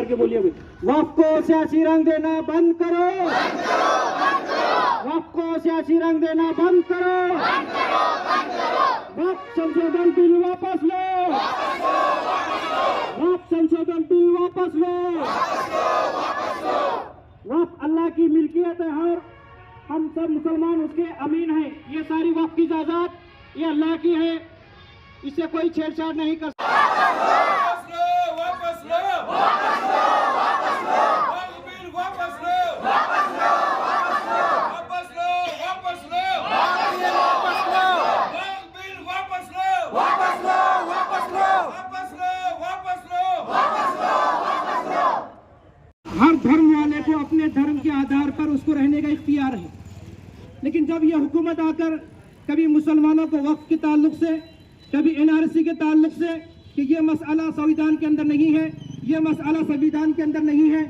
करके बोलिए। वक्फ को सियासी रंग देना बंद करो, वक्फ को सियासी रंग देना बंद करो, वक्फ संशोधन बिल वापस लो, वक्फ संशोधन बिल वापस लो। वक्फ अल्लाह की मिल्कियत है और हम सब मुसलमान उसके अमीन हैं। ये सारी वक्फ की जायदाद ये अल्लाह की है, इससे कोई छेड़छाड़ नहीं कर सकता। हर धर्म वाले को अपने धर्म के आधार पर उसको रहने का इख्तियार है, लेकिन जब यह हुकूमत आकर कभी मुसलमानों को वक्फ के ताल्लुक से, कभी NRC के ताल्लुक से कि ये मसला संविधान के अंदर नहीं है, ये मसला संविधान के अंदर नहीं है,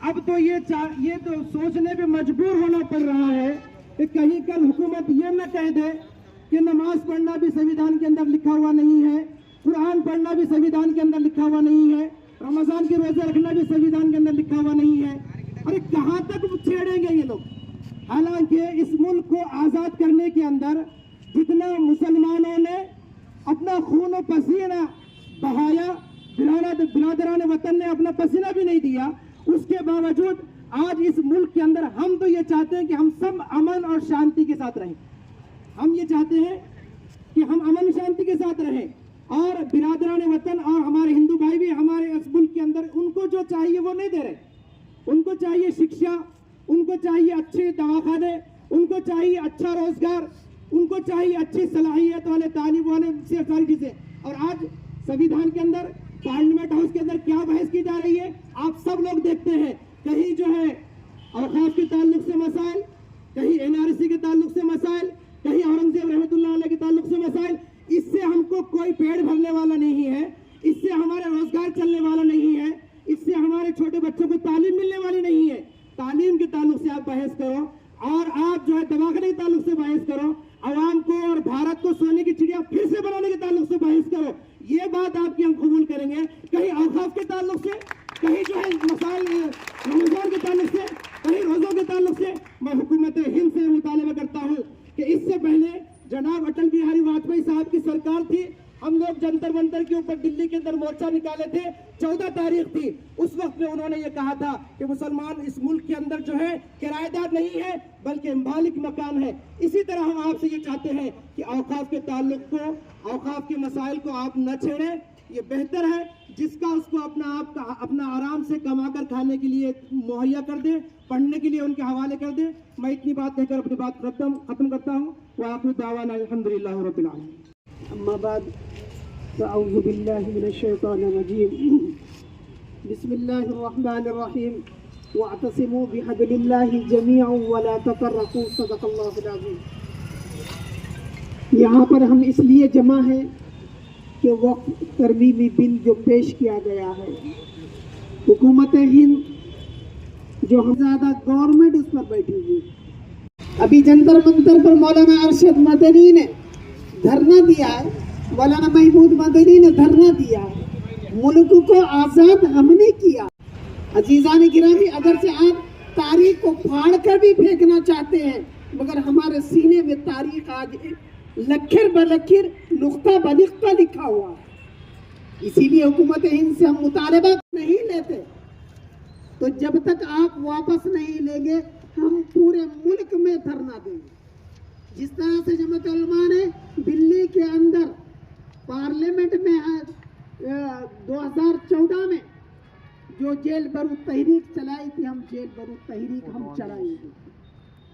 अब तो ये तो सोचने पे मजबूर होना पड़ रहा है कि कहीं कल हुकूमत ये न कह दे कि नमाज पढ़ना भी संविधान के अंदर लिखा हुआ नहीं है, कुरान पढ़ना भी संविधान के अंदर लिखा हुआ नहीं है, रमजान के रोजे रखना भी संविधान के अंदर लिखा हुआ नहीं है। अरे कहाँ तक छेड़ेंगे ये लोग? हालांकि इस मुल्क को आजाद करने के अंदर जितना मुसलमानों ने अपना खून और पसीना बहाया, बिरादरान वतन ने अपना पसीना भी नहीं दिया, उसके बावजूद आज इस मुल्क के अंदर हम तो ये चाहते हैं कि हम सब अमन और शांति के साथ रहें। हम ये चाहते हैं कि हम अमन शांति के साथ रहें और बिरादरान वतन और हमारे हिंदू भाई भी हमारे इस मुल्क के अंदर उनको जो चाहिए वो नहीं दे रहे। उनको चाहिए शिक्षा, उनको चाहिए अच्छे दवाखाने, उनको चाहिए अच्छा रोजगार, उनको चाहिए अच्छी सलाहियत वाले तालीम वाले से सारी चीजें। और आज संविधान के अंदर पार्लियामेंट हाउस के अंदर क्या बहस की जा रही है आप सब लोग देखते हैं। कहीं जो है औकाफ के ताल्लुक से मसाइल, कहीं NRC के ताल्लुक से मसाइल, कहीं औरंगजेब रहमतुल्लाह अलैह के ताल्लुक से मसाइल। इससे हमको कोई पेड़ भरने वाला नहीं है, इससे हमारे रोजगार चलने वाला नहीं है, इससे हमारे छोटे बच्चों को तालीम मिलने वाली नहीं है। तालीम के ताल्लुक से आप बहस करो और आप जो है दवाखाने के ताल्लुक से बहस करो, आवाम को और भारत को सोने की चिड़िया फिर से बनाने के ताल्लुक से बहस करो। ये बात आपकी हम कबूल करेंगे। कहीं औकाफ के ताल्लुक से, कहीं जो है मसाइल रमजान के ताल्लुक से, कहीं रोजों के ताल्लुक से मैं हुकूमत हिंद से मुतालबा करता हूँ कि इससे पहले जनाब अटल बिहारी वाजपेयी साहब की सरकार थी, हम लोग जंतर मंतर के ऊपर दिल्ली के अंदर मोर्चा निकाले थे, 14 तारीख थी। उस वक्त में उन्होंने ये कहा था कि मुसलमान इस मुल्क के अंदर जो है किराएदार नहीं है बल्कि मालिक मकान है। इसी तरह हम आपसे ये चाहते हैं कि औकाफ के ताल्लुक को, औकाफ के मसाइल को आप न छेड़ें। ये बेहतर है जिसका उसको अपना आराम से कमाकर खाने के लिए मुहैया कर दे, पढ़ने के लिए उनके हवाले कर दे। मैं इतनी बात कहकर अपनी बात खत्म करता हूँ। वाखिर दावाना अल्हम्दुलिल्लाह रब्बिल आलमीन। अम्मा बाद अऊज़ु बिल्लाहि मिनश शैतानिर रजीम। बिस्मिल्लाहिर रहमानिर रहीम। वअतसिमू बिहब्लिल्लाहि जमीअन वला तफर्रकू। सदक़ल्लाहुल अज़ीम। यहाँ पर हम इसलिए जमा हैं कि वक्फ तरमीमी बिल जो पेश किया गया है, हुकूमत हिंद जो हम ज़्यादा गवर्नमेंट उस पर बैठी हुई। अभी जंतर मंतर पर मौलाना अरशद मदनी ने धरना दिया है, मौलाना महमूद मदनी ने धरना दिया है। मुल्क को आज़ाद हमने किया। अजीज़ान गिरामी, अगर से आप तारीख को फाड़ कर भी फेंकना चाहते हैं, मगर हमारे सीने में तारीख आज लखीर बलखीर नुक्ता बनिक्ता लिखा हुआ है। इसीलिए हुकूमत हिंद से हम मुतालबा नहीं लेते। तो जब तक आप वापस नहीं लेंगे हम पूरे मुल्क में धरना देंगे। जिस तरह से जमात उलमा ने दिल्ली के अंदर पार्लियामेंट में 2014 में जो जेल बरूद तहरीक चलाई थी, हम जेल बरूद तहरीक हम चलाएंगे।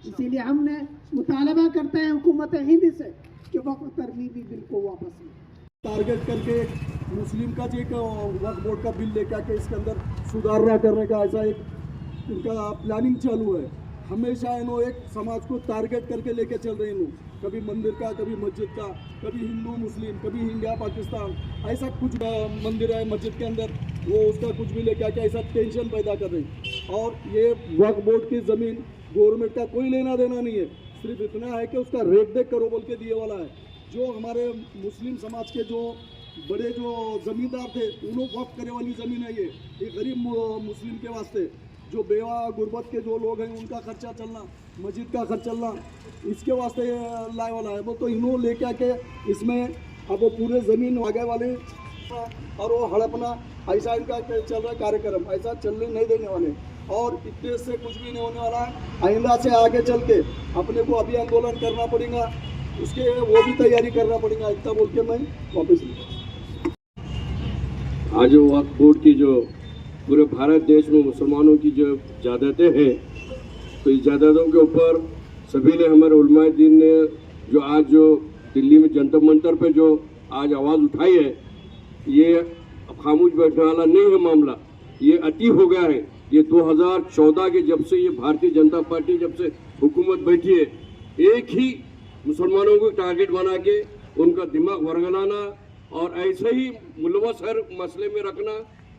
इसीलिए हमने मुतालबा करते हैं हुकूमत हिंद से कि वक्फ तरमीमी बिल को वापस लें। टारगेट करके मुस्लिम का एक वक्फ बोर्ड का बिल लेकर के इसके अंदर सुधार करने का ऐसा एक इनका प्लानिंग चालू है। हमेशा इन्हों एक समाज को टारगेट करके लेके चल रहे हैं। कभी मंदिर का, कभी मस्जिद का, कभी हिंदू मुस्लिम, कभी इंडिया पाकिस्तान, ऐसा कुछ मंदिर है मस्जिद के अंदर वो उसका कुछ भी लेके आके ऐसा टेंशन पैदा कर रही। और ये वक्फ बोर्ड की ज़मीन गवर्नमेंट का कोई लेना देना नहीं है, सिर्फ इतना है कि उसका रेट देख करो बोल के दिए वाला है। जो हमारे मुस्लिम समाज के जो बड़े जो जमींदार थे उन्होंने वक्फ करे वाली ज़मीन है। ये गरीब मुस्लिम के वास्ते, जो बेवा गुर्बत के जो लोग हैं उनका खर्चा चलना, मस्जिद का खर्चा चलना, इसके वास्ते लाए वाला है वो। तो इन्होंने लेके आके इसमें अब वो पूरे ज़मीन आगे वाले और वो हड़पना, ऐसा इनका चल रहा कार्यक्रम, ऐसा चलने नहीं देने वाले। और इतने से कुछ भी नहीं होने वाला है। आइंदा से आगे चल के अपने को अभी आंदोलन करना पड़ेगा, उसके वो भी तैयारी करना पड़ेगा। इतना बोल के मैं वापस आज वक्फ बोर्ड की जो पूरे भारत देश में मुसलमानों की जो जायदादें हैं, तो इस जायदादों के ऊपर सभी ने, हमारे उलमाए दीन ने जो आज जो दिल्ली में जंतर मंतर पे जो आज आवाज़ उठाई है, ये खामोश बैठने वाला नहीं है मामला, ये अति हो गया है। ये 2014 के जब से ये भारतीय जनता पार्टी जब से हुकूमत बैठी है, एक ही मुसलमानों को टारगेट बना के उनका दिमाग वरगलाना और ऐसे ही मुलवस हर मसले में रखना,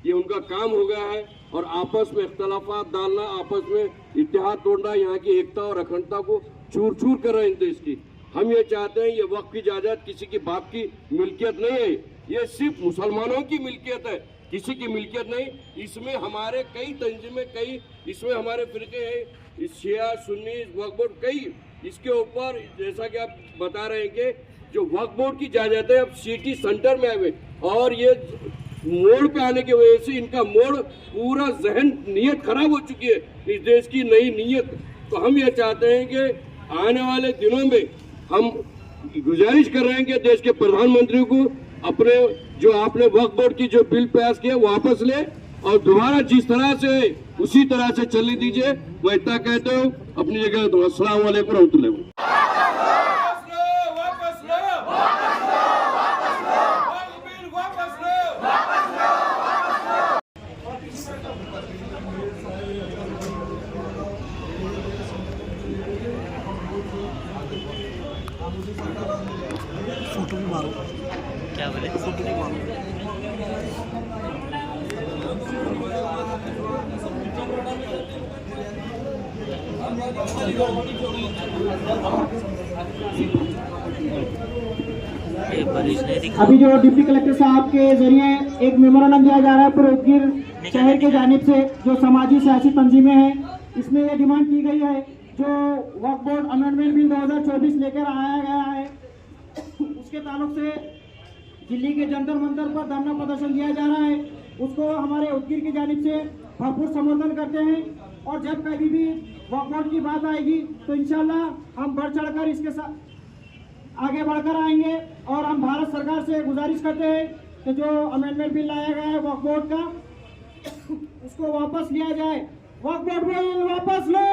ये उनका काम हो गया है। और आपस में इख्तलाफात डालना, आपस में इत्तेहाद तोड़ना, यहाँ की एकता और अखंडता को चूर चूर कर रहे हैं देश की। हम ये चाहते हैं ये वक्फ की जायदाद किसी की बाप की मिल्कियत नहीं है, ये सिर्फ मुसलमानों की मिल्कियत है, किसी की मिल्कियत नहीं। इसमें हमारे कई तंजीमें, कई इसमें हमारे फिरके हैं, शिया सुन्नी वक्फ बोर्ड, कई इसके ऊपर जैसा कि आप बता रहे हैं कि जो वक्फ बोर्ड की जायदादें अब सिटी सेंटर में आए और ये मोड़ पे आने की वजह से इनका मोड़ पूरा जहन नीयत खराब हो चुकी है, इस देश की नई नीयत। तो हम ये चाहते हैं कि आने वाले दिनों में हम गुजारिश कर रहे हैं कि देश के प्रधानमंत्री को अपने जो आपने वक्फ बोर्ड की जो बिल पास किया वापस ले और दोबारा जिस तरह से उसी तरह से चलने दीजिए। मैं इतना कहता हूँ, अपनी जगह तो अस्सलाम वालेकुम रहमतुल्लाह। फोटो भी मारो, क्या बोले? फोटो भी मारो। अभी जो डिप्टी कलेक्टर साहब के जरिए एक मेमोरेंडम दिया जा रहा है पूरे उदगीर शहर के जानिब से, जो समाजी सियासी तंजीमें हैं, इसमें यह डिमांड की गई है जो वक्फ बोर्ड अमेंडमेंट बिल 2024 लेकर आया गया है, उसके ताल्लुक से दिल्ली के जंतर मंतर पर धरना प्रदर्शन किया जा रहा है, उसको हमारे उदगीर की जानिब से भरपूर समर्थन करते हैं। और जब कभी भी वक्फ बोर्ड की बात आएगी तो इंशाल्लाह हम बढ़ चढ़कर इसके साथ आगे बढ़कर आएंगे। और हम भारत सरकार से गुजारिश करते हैं कि जो अमेंडमेंट बिल लाया गया है वक्फ बोर्ड का, उसको वापस लिया जाए। वक्फ बोर्ड बिल वापस लो।